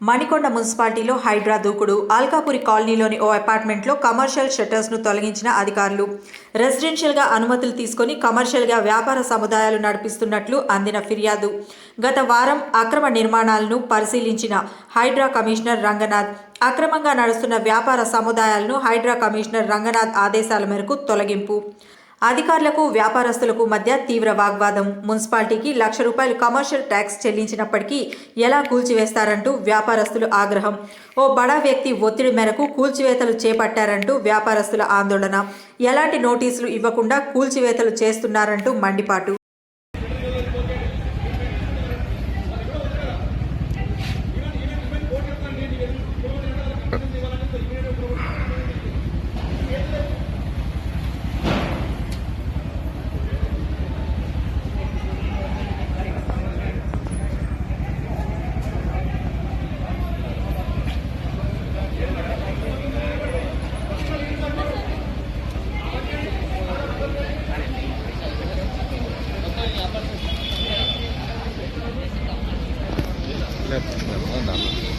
మణికొండ మున్సిపాలిటీలో హైడ్రా దూకుడు. అల్కాపురి కాలనీలోని ఓ అపార్ట్మెంట్లో కమర్షియల్ షట్టర్స్ను తొలగించిన అధికారులు. రెసిడెన్షియల్గా అనుమతులు తీసుకొని కమర్షియల్గా వ్యాపార సముదాయాలు నడిపిస్తున్నట్లు అందిన ఫిర్యాదు. గత వారం అక్రమ నిర్మాణాలను పరిశీలించిన హైడ్రా కమిషనర్ రంగనాథ్ అక్రమంగా నడుస్తున్న వ్యాపార సముదాయాలను హైడ్రా కమిషనర్ రంగనాథ్ ఆదేశాల మేరకు తొలగింపు. అధికారులకు వ్యాపారస్తులకు మధ్య తీవ్ర వాగ్వాదం. మున్సిపాలిటీకి ₹1,00,000 కమర్షియల్ ట్యాక్స్ చెల్లించినప్పటికీ ఎలా కూల్చివేస్తారంటూ వ్యాపారస్తులు ఆగ్రహం. ఓ బడా వ్యక్తి ఒత్తిడి మేరకు కూల్చివేతలు చేపట్టారంటూ వ్యాపారస్తుల ఆందోళన. ఎలాంటి నోటీసులు ఇవ్వకుండా కూల్చివేతలు చేస్తున్నారంటూ మండిపాటు. Left.